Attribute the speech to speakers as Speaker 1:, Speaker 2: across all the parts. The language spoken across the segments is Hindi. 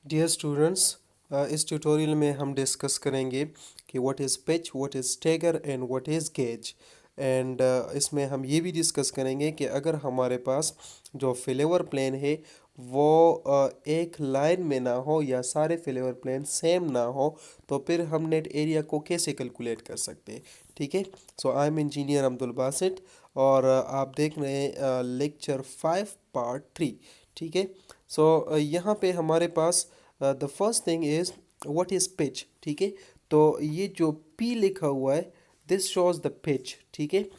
Speaker 1: डियर स्टूडेंट्स, इस ट्यूटोरियल में हम डिस्कस करेंगे कि what is pitch, what is stagger and what is gauge. And इसमें हम ये भी डिस्कस करेंगे कि अगर हमारे पास जो फेलेवर प्लेन है वो एक लाइन में ना हो या सारे फेलेवर प्लेन सेम ना हो तो फिर हम नेट एरिया को कैसे कैलकुलेट कर सकते हैं। ठीक है। So I am engineer Abdul Basit और आप देख रहे हैं लेक्चर 5 पार्ट 3। ठीक है। सो यहाँ पे हमारे पास the first thing is what is pitch. ठीक है। तो ये जो पी लिखा हुआ है दिस शोज द पिच। ठीक है।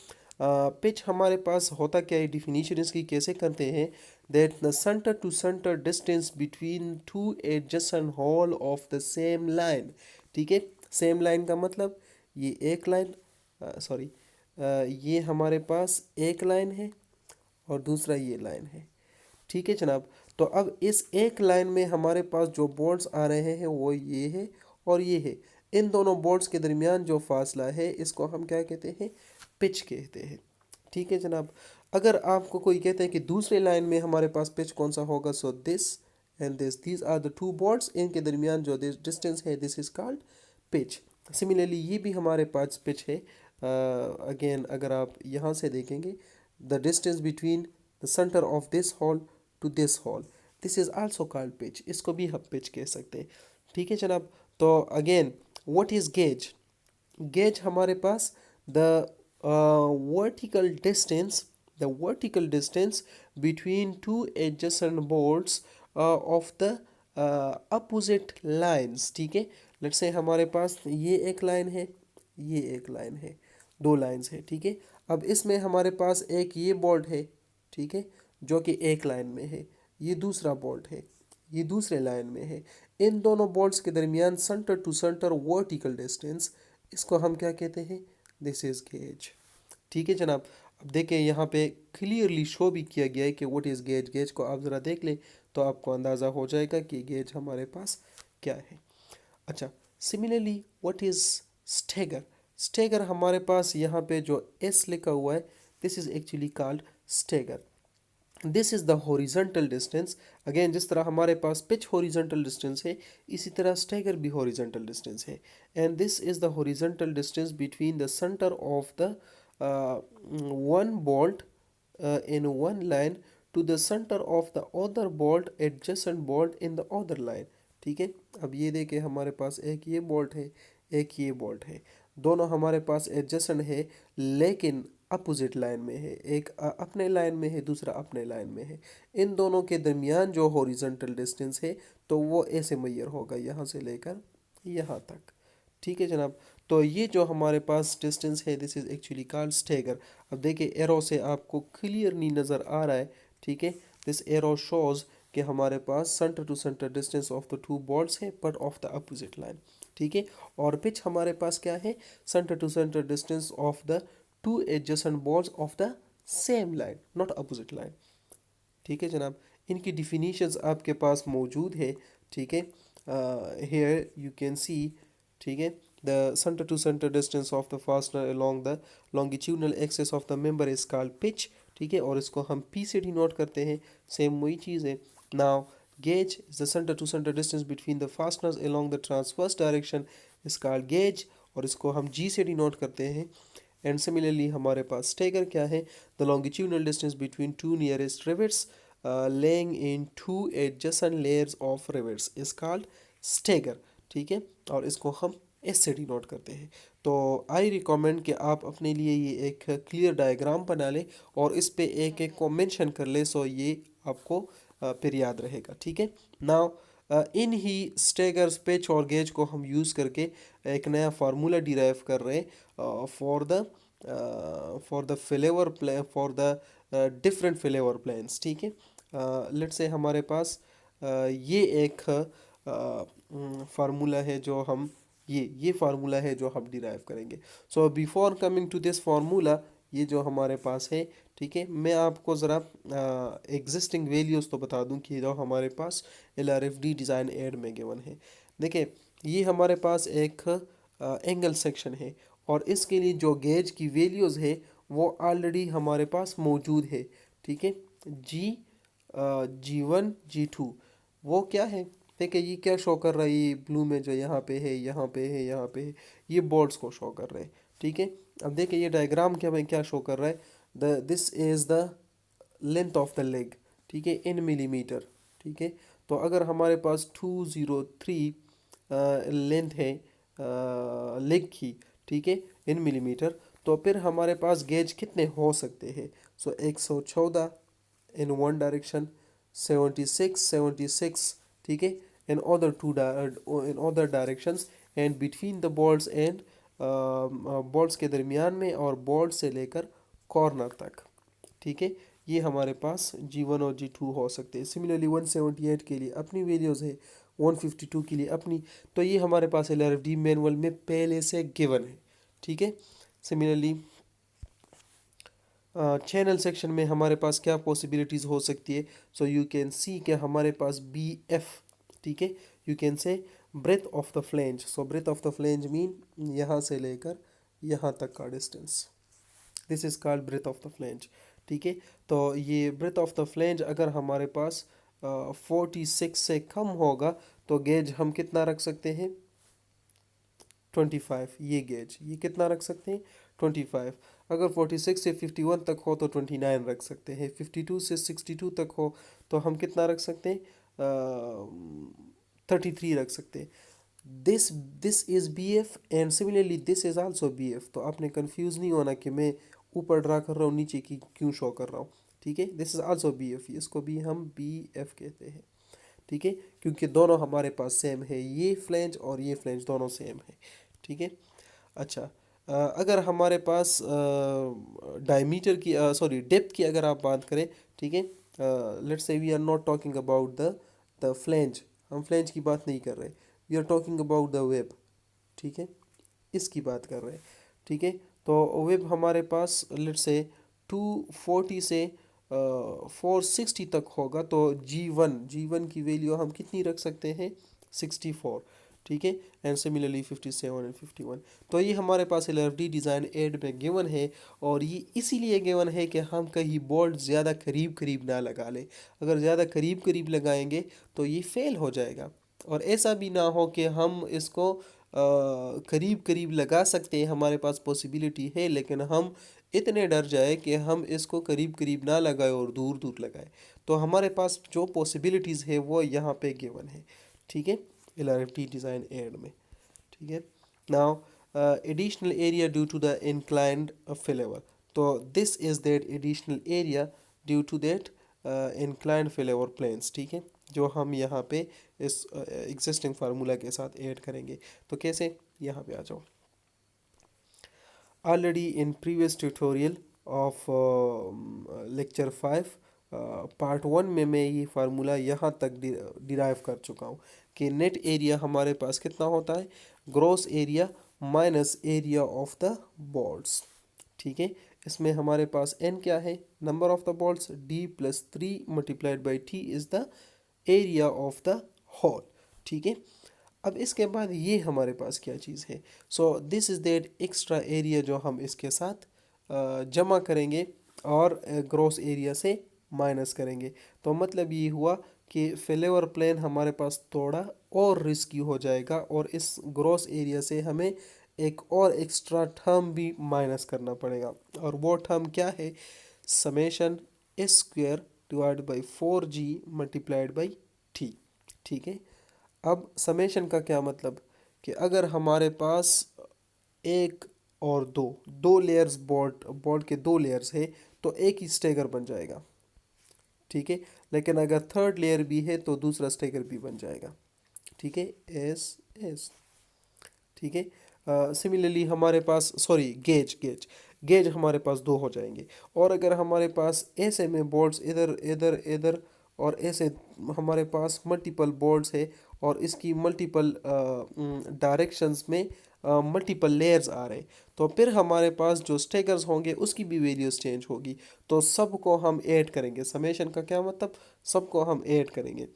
Speaker 1: पिच हमारे पास होता क्या है, डिफिनीशन इसकी कैसे करते हैं, that the centre to centre distance between two adjacent hole of the same line. ठीक है। सेम लाइन का मतलब ये एक लाइन, सॉरी, ये हमारे पास एक लाइन है और दूसरा ये लाइन है। ठीक है जनाब। तो अब इस एक लाइन में हमारे पास जो बोर्ड्स आ रहे हैं वो ये है और ये है। इन दोनों बोर्ड्स के दरमियान जो फासला है इसको हम क्या कहते हैं, पिच कहते हैं। ठीक है जनाब। अगर आपको कोई कहते हैं कि दूसरे लाइन में हमारे पास पिच कौन सा होगा, so this and this, these are the two boards, इनके दरमियान जो डिस्टेंस है this is called pitch. Similarly ये भी हमारे पास पिच है। अगेन अगर आप यहाँ से देखेंगे, the distance between the centre of this hole to this hole, this is also called pitch, इसको भी हम पिच कह सकते हैं। ठीक है जनाब। तो again what is gauge. Gauge हमारे पास the vertical distance, the vertical distance between two adjacent boards of the opposite lines. ठीक है। लेट्स से हमारे पास ये एक लाइन है, ये एक लाइन है, दो लाइंस है। ठीक है। अब इसमें हमारे पास एक ये बोल्ट है, ठीक है, जो कि एक लाइन में है, ये दूसरा बोल्ट है, ये दूसरे लाइन में है। इन दोनों बोल्ट्स के दरमियान centre to centre vertical distance, इसको हम क्या कहते हैं, दिस इज गेज। ठीक है जनाब। अब देखिए यहाँ पे क्लियरली शो भी किया गया है कि व्हाट इज़ गेज। गेज को आप ज़रा देख ले तो आपको अंदाज़ा हो जाएगा कि गेज हमारे पास क्या है। अच्छा, similarly what is stagger. Stagger हमारे पास यहाँ पे जो एस लिखा हुआ है this is actually called stagger. This is the horizontal distance. Again जिस तरह हमारे पास पिच हॉरिजॉन्टल डिस्टेंस है इसी तरह स्टेगर भी हॉरिजॉन्टल डिस्टेंस है। And this is the horizontal distance between the centre of the one bolt in one line to the center of the other bolt adjacent bolt in the other line। ठीक है। अब ये देखिए हमारे पास एक ये बोल्ट है, एक ये बोल्ट है, दोनों हमारे पास एडजेसेंट है लेकिन अपोजिट लाइन में है। एक अपने लाइन में है, दूसरा अपने लाइन में है। इन दोनों के दरमियान जो हॉरिजॉन्टल डिस्टेंस है तो वो ऐसे मैयर होगा यहाँ से लेकर यहाँ तक। ठीक है जनाब। तो ये जो हमारे पास डिस्टेंस है this is actually called stagger. अब देखिए एरो से आपको क्लियरली नज़र आ रहा है। ठीक है। दिस एरो शोज कि हमारे पास centre to centre distance of the two balls है but of the opposite line. ठीक है। और पिच हमारे पास क्या है, centre to centre distance of the two adjacent balls of the same line, not opposite line. ठीक है जनाब। इनकी डिफिनीशंस आपके पास मौजूद है। ठीक है। Here you can see. ठीक है। The centre to centre distance of the fastener along the longitudinal axis of the member is called pitch. ठीक है। और इसको हम पी से डिनोट करते हैं, सेम वही चीज़ है। Now gauge is the centre to centre distance between the fasteners along the transverse direction is called gauge, और इसको हम जी से डिनोट करते हैं। एंड सिमिलरली हमारे पास स्टेगर क्या है, the longitudinal distance between to nearest rivets laying in two adjacent layers of rivets is called stagger। ठीक है। और इसको हम एस से डिनोट करते हैं। तो आई रिकमेंड कि आप अपने लिए ये एक क्लियर डायग्राम बना लें और इस पे एक एक को मेंशन कर ले, सो ये आपको फिर याद रहेगा। ठीक है। नाउ इन ही स्टेगर्स पिच और गेज को हम यूज़ करके एक नया फार्मूला डिराइव कर रहे हैं for the flavour play for the different flavour plans. ठीक है। लेट्स से हमारे पास ये एक फार्मूला है जो हम ये फार्मूला है जो हम डिराइव करेंगे। So before coming to this formula, ये जो हमारे पास है, ठीक है, मैं आपको ज़रा एग्जिस्टिंग वैल्यूज़ तो बता दूं कि जो हमारे पास LRFD डिज़ाइन एड में गिवन है। देखिए ये हमारे पास एक एंगल सेक्शन है और इसके लिए जो गेज की वैल्यूज़ है वो ऑलरेडी हमारे पास मौजूद है। ठीक है। G1 G2 वो क्या है, देखिए ये क्या शो कर रहा है, ये ब्लू में जो यहाँ पे है, यहाँ पे है, यहाँ पे है, ये बोल्ट्स को शो कर रहे हैं। ठीक है, अब देखिए ये डायग्राम क्या में क्या शो कर रहा है, the this is the length of the leg, ठीक है, इन मिलीमीटर। ठीक है, तो अगर हमारे पास 203 लेंथ है लेग की, ठीक है, इन मिलीमीटर, तो फिर हमारे पास गेज कितने हो सकते हैं? सो 114 in one direction, 76 ठीक है, in other in other directions, and between the bolts and bolts के दरमियान में और बोल्ट से लेकर कॉर्नर तक। ठीक है, ये हमारे पास G1 और G2 हो सकते हैं। सिमिलरली 178 के लिए अपनी वैल्यूज़ है, 152 के लिए अपनी। तो ये हमारे पास LRFD मैनुअल में पहले से गिवन है। ठीक है, सिमिलरली चैनल सेक्शन में हमारे पास क्या पॉसिबिलिटीज़ हो सकती है? सो यू कैन सी कि हमारे पास BF, ठीक है, you can say breadth of the flange. So breadth of the flange mean यहाँ से लेकर यहाँ तक का distance, this is called breadth of the flange. ठीक है, तो ये ब्रेथ ऑफ द फ्लेंज अगर हमारे पास 46 से कम होगा तो गेज हम कितना रख सकते हैं? 25। ये गेज ये कितना रख सकते हैं? 25। अगर 46 से 51 तक हो तो 29 रख सकते हैं। 52 से 62 तक हो तो हम कितना रख सकते हैं? 33 रख सकते हैं। This this is BF and similarly this is also BF। तो आपने कंफ्यूज नहीं होना कि मैं ऊपर ड्रा कर रहा हूँ नीचे की क्यों शो कर रहा हूँ। ठीक है, दिस इज़ आल्सो BF, इसको भी हम BF कहते हैं। ठीक है, क्योंकि दोनों हमारे पास सेम है, ये फ्लेंज और ये फ्लेंज दोनों सेम है। ठीक है, अच्छा, अगर हमारे पास डायमीटर की सॉरी डेप्थ की अगर आप बात करें, ठीक है, let's say we are not talking about the flange, हम फ्लेंज की बात नहीं कर रहे, we are talking about the web. ठीक है, इसकी बात कर रहे हैं। ठीक है, तो वेब हमारे पास लेट्स से 240 से 460 तक होगा, तो जी वन की वैल्यू हम कितनी रख सकते हैं? 64। ठीक है, एंड सिमिलरली 57 एंड 51। तो ये हमारे पास LRFD डिज़ाइन एड में गिवन है, और ये इसीलिए गिवन है कि हम कहीं बोल्ट ज़्यादा करीब करीब ना लगा लें। अगर ज़्यादा करीब करीब लगाएंगे तो ये फेल हो जाएगा, और ऐसा भी ना हो कि हम इसको करीब करीब लगा सकते हैं, हमारे पास पॉसिबिलिटी है, लेकिन हम इतने डर जाए कि हम इसको करीब करीब ना लगाए और दूर दूर लगाए। तो हमारे पास जो पॉसिबिलिटीज़ है वो यहाँ पे गिवन है। ठीक है, LRFD डिज़ाइन एड में। ठीक है, now additional area due to the inclined failure. तो this is that additional area due to that inclined failure planes. ठीक है, जो हम यहाँ पे इस एग्जिस्टिंग फार्मूला के साथ ऐड करेंगे। तो कैसे? यहाँ पे आ जाओ। Already in previous tutorial of lecture 5 part 1 में मैं ये फार्मूला यहाँ तक डिराइव कर चुका हूँ कि नेट एरिया हमारे पास कितना होता है? Gross area minus area of the bolts. ठीक है, इसमें हमारे पास n क्या है? Number of the bolts, d plus 3 multiplied by t is the area of the hole. ठीक है, अब इसके बाद ये हमारे पास क्या चीज़ है? So this is that extra area जो हम इसके साथ जमा करेंगे और ग्रॉस एरिया से माइनस करेंगे। तो मतलब ये हुआ कि फेलेवर प्लेन हमारे पास थोड़ा और रिस्की हो जाएगा, और इस ग्रॉस एरिया से हमें एक और एक्स्ट्रा टर्म भी माइनस करना पड़ेगा, और वो टर्म क्या है? Summation S square divide by 4g multiplied by T. ठीक है, अब समेशन का क्या मतलब? कि अगर हमारे पास एक और दो दो लेयर्स बोर्ड के दो लेयर्स है तो एक ही स्टेगर बन जाएगा। ठीक है, लेकिन अगर थर्ड लेयर भी है तो दूसरा स्टेगर भी बन जाएगा। ठीक है, एस एस। ठीक है, सिमिलरली हमारे पास सॉरी गेज गेज गेज हमारे पास दो हो जाएंगे, और अगर हमारे पास ऐसे में बोर्ड्स इधर इधर इधर और ऐसे हमारे पास मल्टीपल बोर्ड्स है, और इसकी मल्टीपल डायरेक्शंस में मल्टीपल लेयर्स आ रहे, तो फिर हमारे पास जो स्टेगर्स होंगे उसकी भी वैल्यूज चेंज होगी। तो सबको हम ऐड करेंगे। समेशन का क्या मतलब? सबको हम ऐड करेंगे।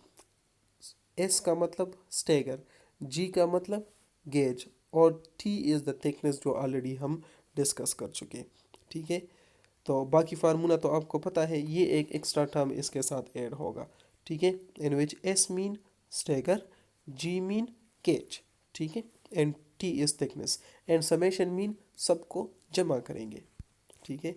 Speaker 1: एस का मतलब स्टेगर, जी का मतलब गेज, और टी इज़ द थिकनेस जो ऑलरेडी हम डिस्कस कर चुके हैं। ठीक है, तो बाकी फार्मूला तो आपको पता है, ये एक एक्स्ट्रा टर्म इसके साथ ऐड होगा। ठीक है, इन विच S mean stagger G mean cage, ठीक है, and T is thickness, and summation mean सबको जमा करेंगे, ठीक है।